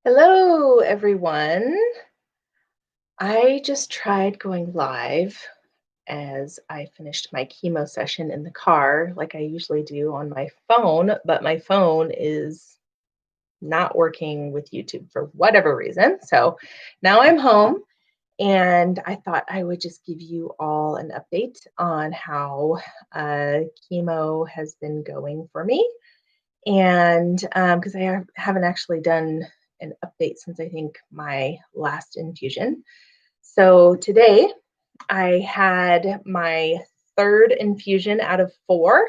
Hello, everyone. I just tried going live as I finished my chemo session in the car, like I usually do on my phone, but my phone is not working with YouTube for whatever reason. So now I'm home and I thought I would just give you all an update on how chemo has been going for me. And because haven't actually done an update since I think my last infusion. So today I had my third infusion out of four.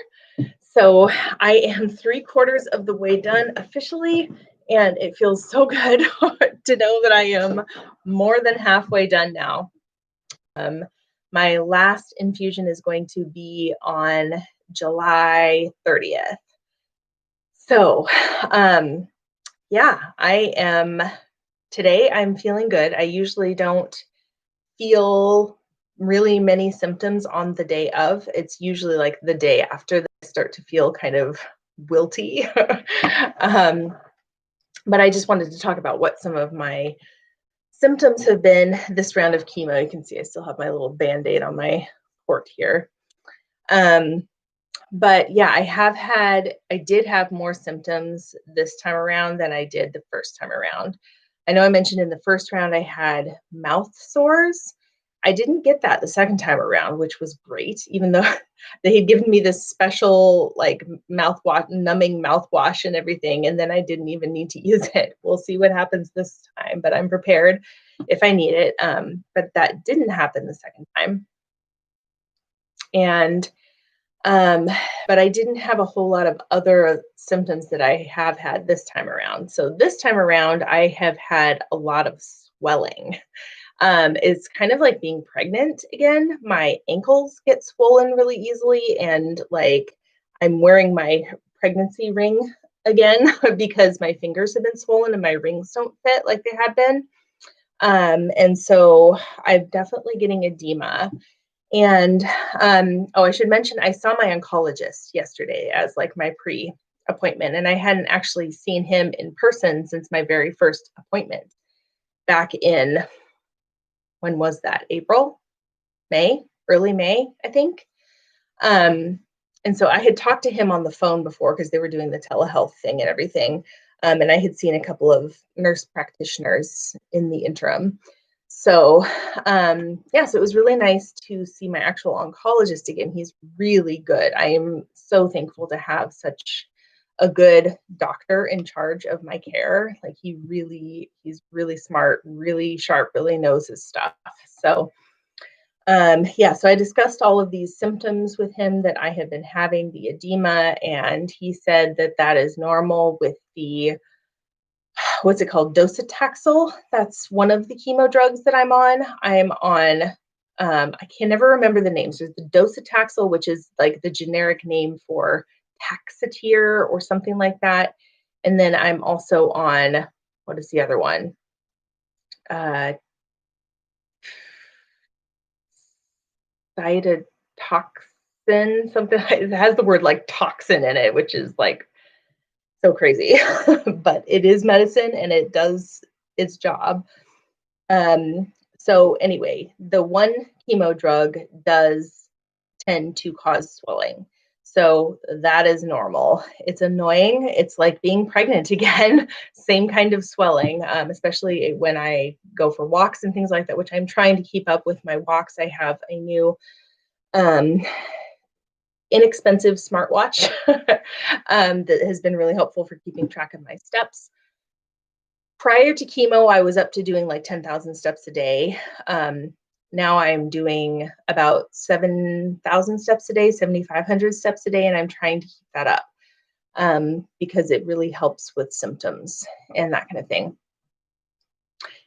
So I am three-quarters of the way done officially, and it feels so good to know that I am more than halfway done now. Um, my last infusion is going to be on July 30th. So, yeah, today I'm feeling good. I usually don't feel really many symptoms on the day of. It's usually like the day after that I start to feel kind of wilty. um, but I just wanted to talk about what some of my symptoms have been this round of chemo. You can see I still have my little band-aid on my port here. Um, but yeah, I did have more symptoms this time around than I did the first time around. I know I mentioned in the first round I had mouth sores. I didn't get that the second time around, which was great, even though they had given me this special like mouthwash, numbing mouthwash and everything, and then I didn't even need to use it. We'll see what happens this time, but I'm prepared if I need it. But that didn't happen the second time. And um, but I didn't have a whole lot of other symptoms that I have had this time around. So this time around, I have had a lot of swelling. It's kind of like being pregnant again. My ankles get swollen really easily, and like I'm wearing my pregnancy ring again because my fingers have been swollen and my rings don't fit like they had been. And so I'm definitely getting edema. And oh, I should mention, I saw my oncologist yesterday as like my pre appointment, and I hadn't actually seen him in person since my very first appointment back in, when was that? April, May, early May, I think. Um, and so I had talked to him on the phone before because they were doing the telehealth thing and everything. And I had seen a couple of nurse practitioners in the interim. So, yeah, so it was really nice to see my actual oncologist again. He's really good. I am so thankful to have such a good doctor in charge of my care. Like he's really smart, really sharp, really knows his stuff. So, yeah, so I discussed all of these symptoms with him that I have been having, the edema, and he said that that is normal with the, what's it called, docetaxel. That's one of the chemo drugs that I'm on. I'm on, I can never remember the names. There's the docetaxel, which is like the generic name for Taxotere or something like that. And then I'm also on, what is the other one? Uh, Cytotoxin, something. It has the word like toxin in it, which is like so crazy, but it is medicine and it does its job. So anyway, the one chemo drug does tend to cause swelling. So that is normal. It's annoying. It's like being pregnant again, same kind of swelling, especially when I go for walks and things like that, which I'm trying to keep up with my walks. I have a new um, inexpensive smartwatch that has been really helpful for keeping track of my steps. Prior to chemo, I was up to doing like 10,000 steps a day. Now I'm doing about 7,000 steps a day, 7,500 steps a day, and I'm trying to keep that up because it really helps with symptoms and that kind of thing,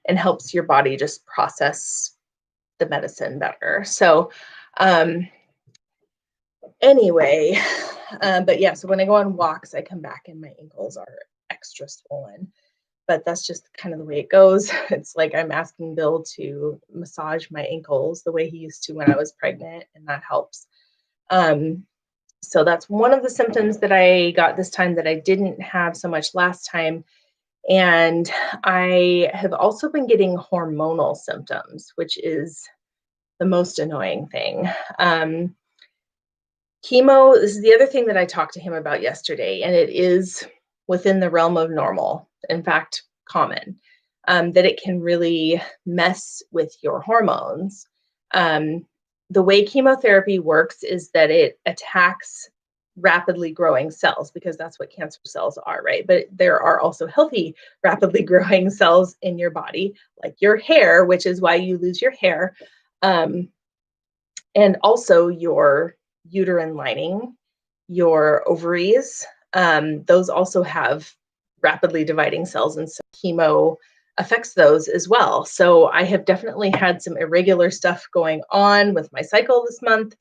and helps your body just process the medicine better. So, anyway, but yeah, so when I go on walks, I come back and my ankles are extra swollen. But that's just kind of the way it goes. It's like I'm asking Bill to massage my ankles the way he used to when I was pregnant, and that helps. So that's one of the symptoms that I got this time that I didn't have so much last time. And I have also been getting hormonal symptoms, which is the most annoying thing. Um, Chemo, this is the other thing that I talked to him about yesterday, and it is within the realm of normal, in fact, common, that it can really mess with your hormones. Um, the way chemotherapy works is that it attacks rapidly growing cells because that's what cancer cells are, right? But there are also healthy, rapidly growing cells in your body, like your hair, which is why you lose your hair. Um, and also your uterine lining, your ovaries, those also have rapidly dividing cells, and so chemo affects those as well. So I have definitely had some irregular stuff going on with my cycle this month,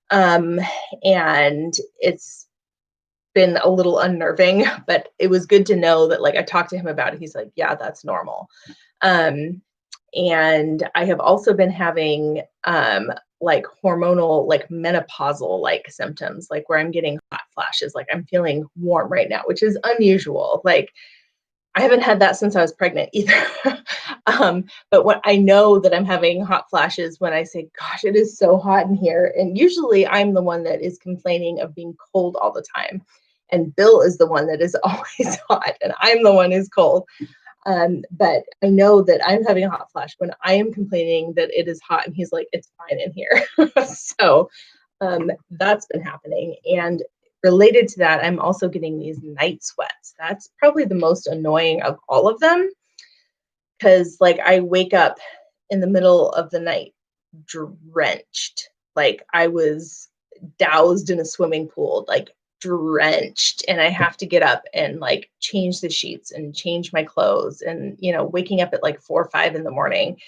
um, and it's been a little unnerving, but it was good to know that, like, I talked to him about it. He's like, yeah, that's normal. Um, and I have also been having like hormonal, like menopausal like symptoms, like where I'm getting hot flashes, like I'm feeling warm right now, which is unusual. Like I haven't had that since I was pregnant either. But what I know that I'm having hot flashes when I say, gosh, it is so hot in here. And usually I'm the one that is complaining of being cold all the time. And Bill is the one that is always hot, and I'm the one who's cold. But I know that I'm having a hot flash when I am complaining that it is hot, and he's like, it's fine in here. So that's been happening. And related to that, I'm also getting these night sweats. That's probably the most annoying of all of them because, like, I wake up in the middle of the night drenched. Like, I was doused in a swimming pool, like drenched, and I have to get up and like change the sheets and change my clothes, and waking up at like 4 or 5 in the morning,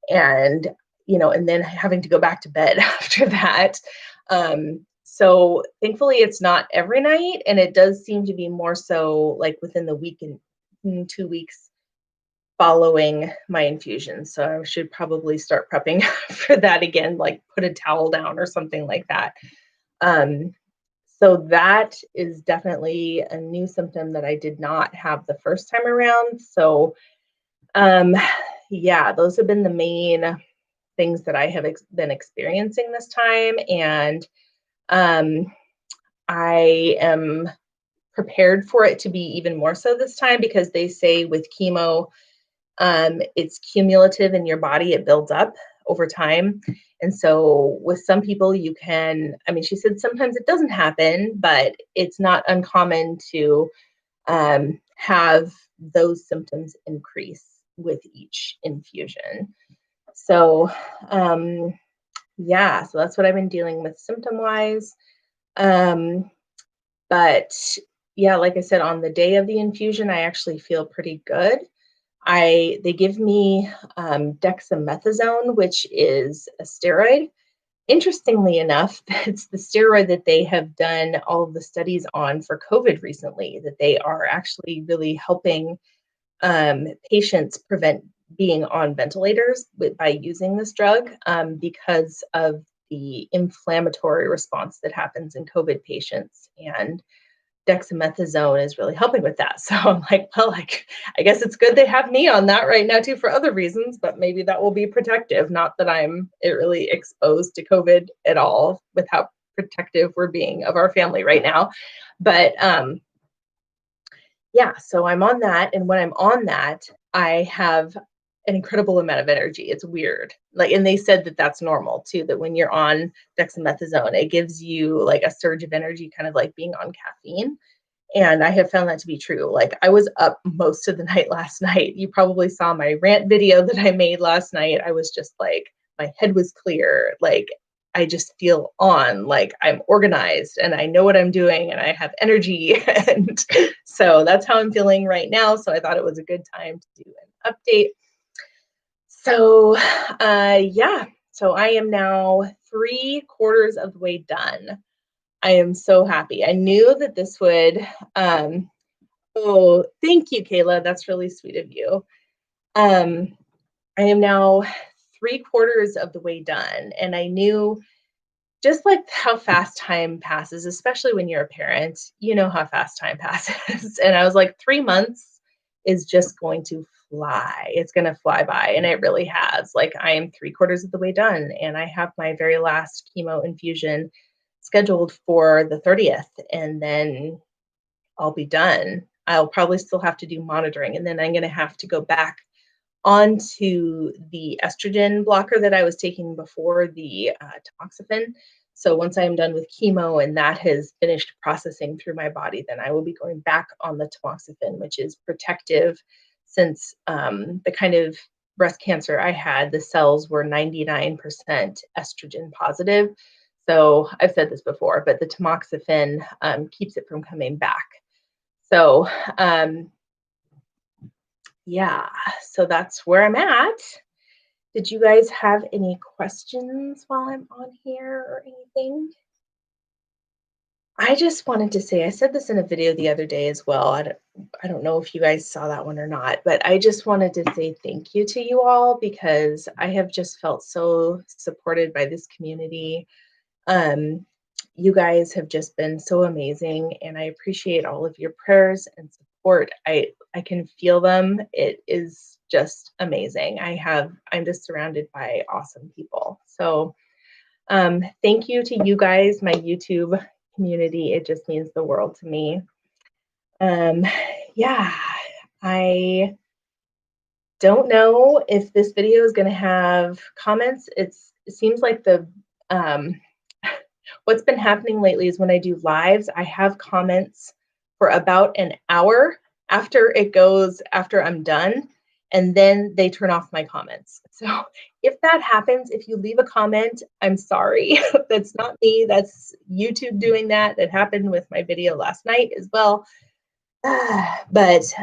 and and then having to go back to bed after that. So thankfully it's not every night, and it does seem to be more so like within the week and 2 weeks following my infusion. So I should probably start prepping for that again, like put a towel down or something like that. Um, so that is definitely a new symptom that I did not have the first time around. So, um, yeah, those have been the main things that I have been experiencing this time. And um, I am prepared for it to be even more so this time because they say with chemo, it's cumulative in your body, it builds up over time. And so with some people, you can, I mean, she said sometimes it doesn't happen, but it's not uncommon to have those symptoms increase with each infusion. So, yeah, so that's what I've been dealing with symptom wise. Um, but yeah, like I said, on the day of the infusion, I actually feel pretty good. They give me dexamethasone, which is a steroid. Interestingly enough, it's the steroid that they have done all of the studies on for COVID recently, that they are actually really helping patients prevent being on ventilators by using this drug, because of the inflammatory response that happens in COVID patients. And dexamethasone is really helping with that. So I'm like, well, like, I guess it's good they have me on that right now too for other reasons, but maybe that will be protective. Not that I'm really exposed to COVID at all with how protective we're being of our family right now. But yeah, so I'm on that. And when I'm on that, I have an incredible amount of energy. It's weird. Like, and they said that that's normal too, that when you're on dexamethasone, it gives you like a surge of energy, kind of like being on caffeine. And I have found that to be true. Like, I was up most of the night last night. You probably saw my rant video that I made last night. I was just like, my head was clear. Like, I just feel on, like I'm organized and I know what I'm doing and I have energy. And so that's how I'm feeling right now. So I thought it was a good time to do an update. So, yeah, so I am now 3/4 of the way done. I am so happy. I knew that this would, oh, thank you, Kayla. That's really sweet of you. Um, I am now 3/4 of the way done. And I knew just like how fast time passes, especially when you're a parent, you know how fast time passes. And I was like, 3 months is just going to fly. It's going to fly by. And it really has. Like, I am 3/4 of the way done, and I have my very last chemo infusion scheduled for the 30th. And then I'll be done. I'll probably still have to do monitoring. And then I'm going to have to go back onto the estrogen blocker that I was taking before the tamoxifen. So once I am done with chemo and that has finished processing through my body, then I will be going back on the tamoxifen, which is protective since the kind of breast cancer I had, the cells were 99% estrogen positive. So I've said this before, but the tamoxifen keeps it from coming back. So yeah, so that's where I'm at. Did you guys have any questions while I'm on here or anything? I just wanted to say, I said this in a video the other day as well. I don't know if you guys saw that one or not, but I just wanted to say thank you to you all because I have just felt so supported by this community. Um, you guys have just been so amazing, and I appreciate all of your prayers and support. I can feel them. It is just amazing. I'm just surrounded by awesome people. So thank you to you guys, my YouTube community. It just means the world to me. Um, yeah, I don't know if this video is going to have comments. It seems like um, what's been happening lately is when I do lives, I have comments for about an hour after I'm done, and then they turn off my comments. So if that happens, if you leave a comment, I'm sorry. That's not me. That's YouTube doing that. That happened with my video last night as well. But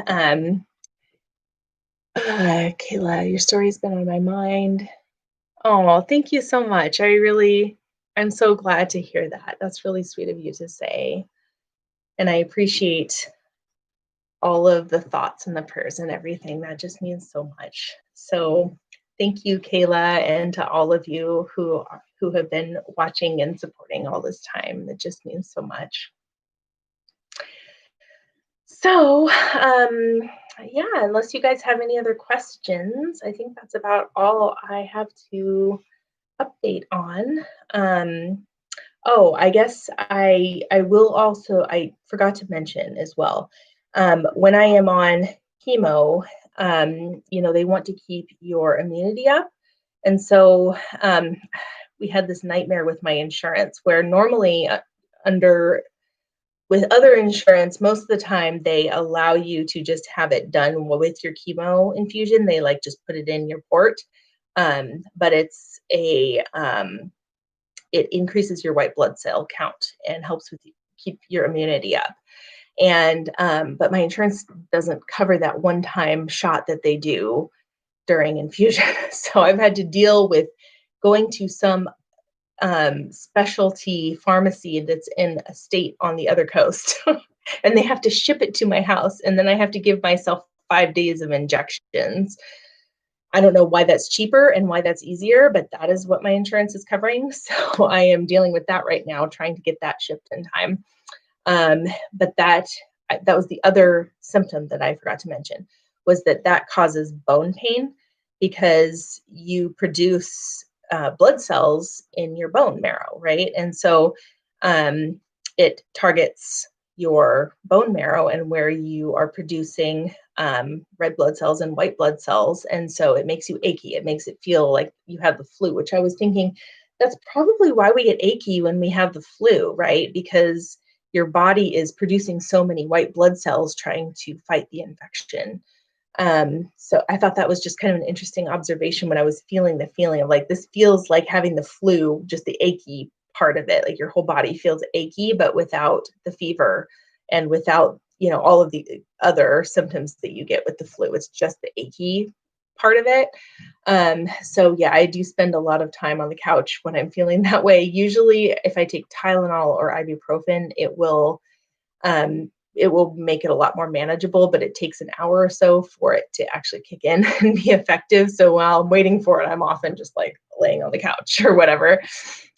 Kayla, your story's been on my mind. Oh, thank you so much. I'm so glad to hear that. That's really sweet of you to say. And I appreciate all of the thoughts and the prayers and everything. That just means so much. So thank you, Kayla, and to all of you who have been watching and supporting all this time. It just means so much. So, yeah, unless you guys have any other questions, I think that's about all I have to update on. Oh, I guess I will also, I forgot to mention as well, when I am on chemo, they want to keep your immunity up. And so we had this nightmare with my insurance where normally under with other insurance, most of the time they allow you to just have it done with your chemo infusion. They like just put it in your port. But it increases your white blood cell count and helps with keep your immunity up. And but my insurance doesn't cover that one-time shot that they do during infusion. So I've had to deal with going to some specialty pharmacy that's in a state on the other coast, and they have to ship it to my house, and then I have to give myself 5 days of injections. I don't know why that's cheaper and why that's easier, but that is what my insurance is covering. So I am dealing with that right now, trying to get that shipped in time. But that was the other symptom that I forgot to mention, was that causes bone pain because you produce blood cells in your bone marrow, right? And so it targets your bone marrow and where you are producing red blood cells and white blood cells. And so it makes you achy. It makes it feel like you have the flu, which I was thinking that's probably why we get achy when we have the flu, right? Because your body is producing so many white blood cells trying to fight the infection. So I thought that was just kind of an interesting observation when I was feeling the feeling of like, this feels like having the flu, just the achy part of it. Like your whole body feels achy, but without the fever and without, all of the other symptoms that you get with the flu. It's just the achy part of it. So yeah, I do spend a lot of time on the couch when I'm feeling that way. Usually if I take Tylenol or ibuprofen, it will make it a lot more manageable, but it takes an hour or so for it to actually kick in and be effective. So while I'm waiting for it, I'm often just like laying on the couch or whatever.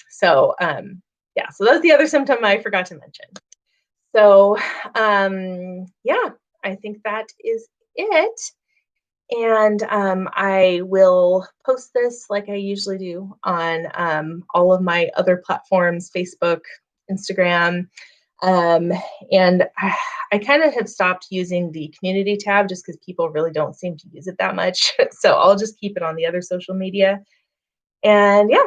So yeah, so that's the other symptom I forgot to mention. So yeah, I think that is it. And I will post this like I usually do on all of my other platforms, Facebook, Instagram. Um, and I kind of have stopped using the community tab just because people really don't seem to use it that much. So I'll just keep it on the other social media. And yeah,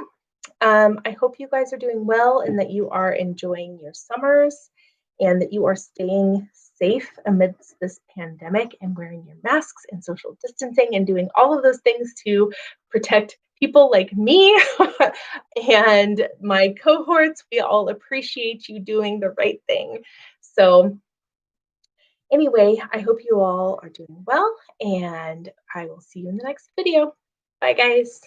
I hope you guys are doing well and that you are enjoying your summers and that you are staying safe amidst this pandemic and wearing your masks and social distancing and doing all of those things to protect people like me and my cohorts. We all appreciate you doing the right thing. So, anyway, I hope you all are doing well and I will see you in the next video. Bye, guys.